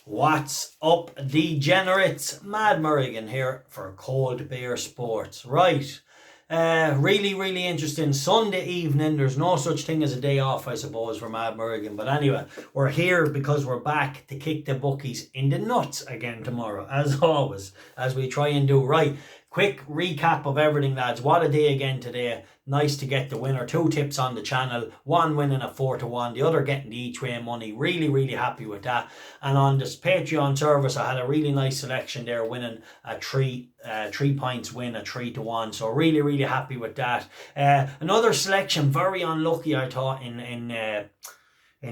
What's up, degenerates? Mad Merrigan here for Colbert Sports. Right. Really interesting Sunday evening. There's no such thing as a day off, I suppose, for Mad Merrigan. But anyway, we're here because we're back to kick the bookies in the nuts again tomorrow, as always, as we try and do. Right. Quick recap of everything, lads. What a day again today. Nice to get the winner. 2 tips on the channel. One winning at 4-1. The other getting the each way money. Really happy with that. And on this Patreon service, I had a really nice selection there, winning a 3 points win at 3-1. So really happy with that. Another selection, very unlucky, I thought, in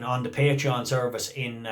on the Patreon service in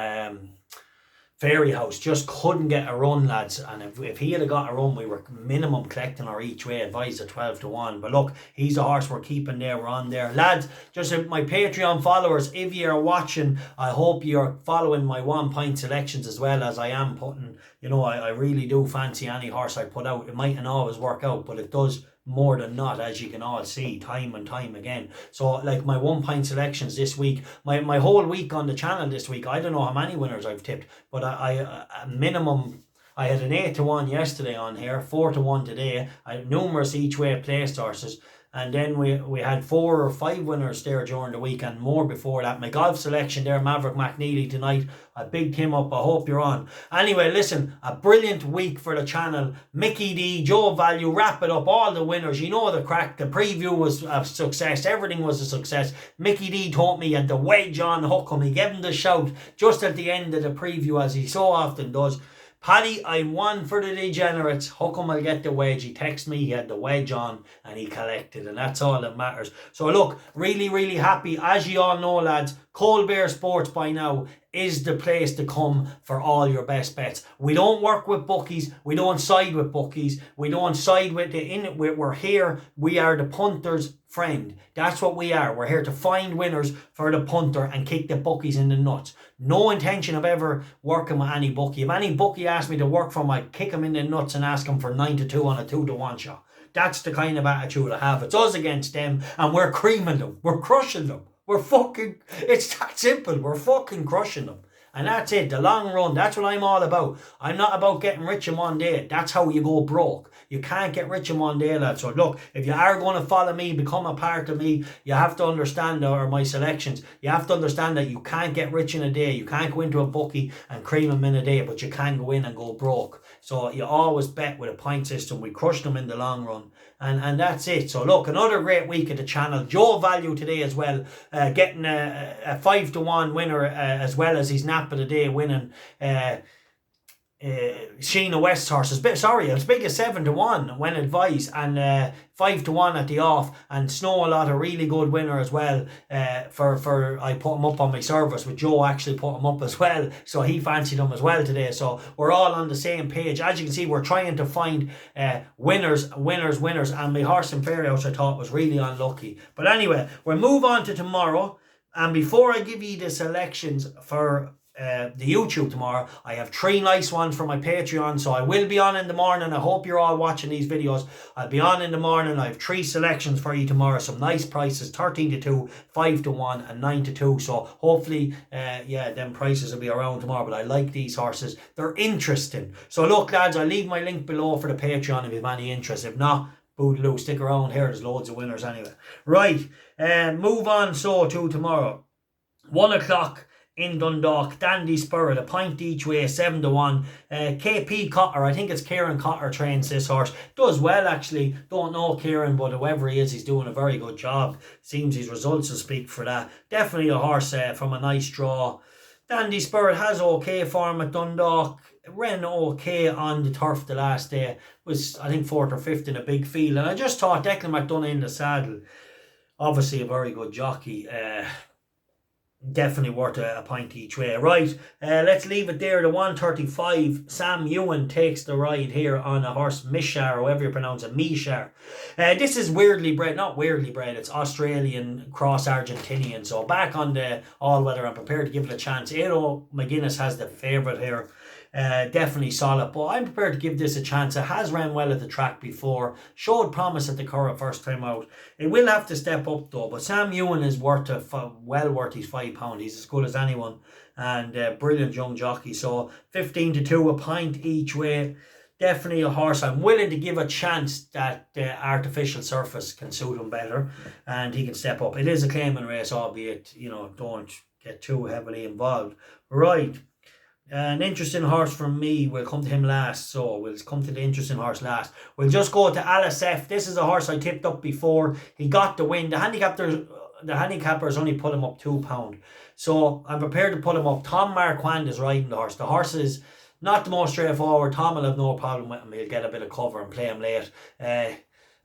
Fairy House. Just couldn't get a run, lads, and if he had got a run, we were minimum collecting our each way, advised at 12-1. But look, he's a horse we're keeping there. We're on there, lads. Just my Patreon followers, if you're watching, I hope you're following my 1 point selections as well, as I am putting. You know, I really do fancy any horse I put out. It mightn't always work out, but it does more than not, as you can all see, time and time again. So like my 1 point selections this week, my whole week on the channel this week, I don't know how many winners I've tipped, but I minimum, I had an 8-1 yesterday on here, 4-1 today. I had numerous each way placed horses, and then we had 4 or 5 winners there during the week, and more before that. My golf selection there, Maverick McNeely tonight. I bigged him up. I hope you're on. Anyway, listen, a brilliant week for the channel. Mickey D, Joe Value, wrap it up. All the winners, you know the crack. The preview was a success. Everything was a success. Mickey D taught me, and the wedge on hook him. He gave him the shout just at the end of the preview, as he so often does. Paddy, I won for the degenerates. Hookham will get the wedge. He texted me, he had the wedge on, and he collected, and that's all that matters. So look, really happy. As you all know, lads, Colbert Sports by now is the place to come for all your best bets. We don't work with bookies. We don't side with bookies. We don't side with we're here. We are the punter's friend. That's what we are. We're here to find winners for the punter and kick the bookies in the nuts. No intention of ever working with any bookie. If any bookie asks me to work for him, I'd kick him in the nuts and ask him for 9-2 on a 2-1 shot. That's the kind of attitude I have. It's us against them, and we're creaming them. We're crushing them. It's that simple. We're fucking crushing them. And that's it, the long run. That's what I'm all about. I'm not about getting rich in one day. That's how you go broke. You can't get rich in one day, lads. So look, if you are going to follow me, become a part of me, you have to understand, or my selections, you have to understand that you can't get rich in a day. You can't go into a bookie and cream them in a day, but you can go in and go broke. So you always bet with a point system. We crush them in the long run. And that's it. So look, another great week at the channel. Joe Value today as well, getting a 5-1 winner, as well as his nap of the day, winning Sheena West horses. Sorry, as big as 7-1 when advised, and 5-1 at the off, and Snow a lot, a really good winner as well. For I put him up on my service, with Joe actually put him up as well, so he fancied him as well today. So we're all on the same page. As you can see, we're trying to find winners, and my horse in Fairy House I thought was really unlucky. But anyway, we'll move on to tomorrow, and before I give you the selections for the YouTube tomorrow, I have 3 nice ones for my Patreon, so I will be on in the morning. I hope you're all watching these videos. I'll be on in the morning. I have 3 selections for you tomorrow, some nice prices: 13-2, 5-1, and 9-2. So hopefully them prices will be around tomorrow. But I like these horses, they're interesting. So look, lads, I'll leave my link below for the Patreon if you have any interest. If not, boogaloo, stick around here, there's loads of winners anyway. Right, move on so to tomorrow. 1 o'clock in Dundalk, Dandy Spirit, a point each way, 7-1. KP Cotter, I think it's Kieran Cotter trains this horse. Does well, actually. Don't know Kieran, but whoever he is, he's doing a very good job. Seems his results will speak for that. Definitely a horse from a nice draw. Dandy Spirit has okay form at Dundalk. Ran okay on the turf the last day. Was, I think, 4th or 5th in a big field. And I just thought Declan McDonough in the saddle, obviously a very good jockey. Definitely worth a point each way. Right, let's leave it there. The 135, Sam Ewan takes the ride here on a horse, Meishar, however you pronounce it, Meishar. This is weirdly bred, not weirdly bred, it's Australian cross Argentinian. So back on the all-weather, I'm prepared to give it a chance. Aero McGuinness has the favourite here. Definitely solid, but I'm prepared to give this a chance. It has ran well at the track before, showed promise at the Curragh first time out. It will have to step up though, but Sam Ewan is well worth his £5. £5. He's as good as anyone, and brilliant young jockey. So 15-2, a pint each way. Definitely a horse I'm willing to give a chance that the artificial surface can suit him better and he can step up. It is a claiming race, albeit, don't get too heavily involved. Right. An interesting horse from me. We'll come to him last. So we'll come to the interesting horse last. We'll just go to Alasef. This is a horse I tipped up before. He got the win. The handicappers only put him up £2. So I'm prepared to put him up. Tom Marquand is riding the horse. The horse is not the most straightforward. Tom will have no problem with him. He'll get a bit of cover and play him late. And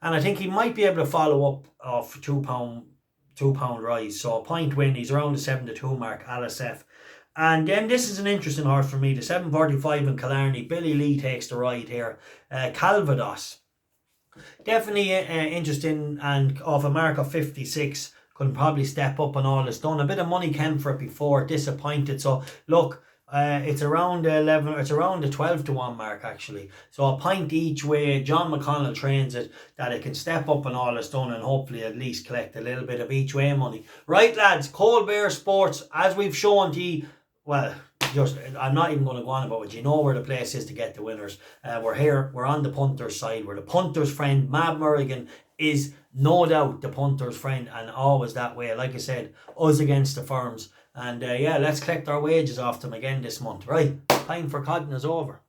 I think he might be able to follow up off £2 rise. So a point win. He's around the 7-2 mark, Alasef. And then this is an interesting horse for me. The 7:45 in Killarney. Billy Lee takes the ride here. Calvados. Definitely interesting, and off a mark of 56. Could probably step up and all this done. A bit of money came for it before. Disappointed. So look. It's around the 11. It's around the 12-1 mark actually. So a pint each way. John McConnell trains it that it can step up and all is done, and hopefully at least collect a little bit of each way money. Right, lads. Colbert Sports, as we've shown to you. Well, I'm not even going to go on about it. You know where the place is to get the winners. We're here. We're on the punter's side. We're the punter's friend. Mad Merrigan is no doubt the punter's friend, and always that way. Like I said, us against the firms. And let's collect our wages off them again this month. Right, time for Cotton is over.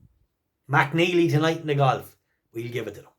McNeely tonight in the golf. We'll give it to them.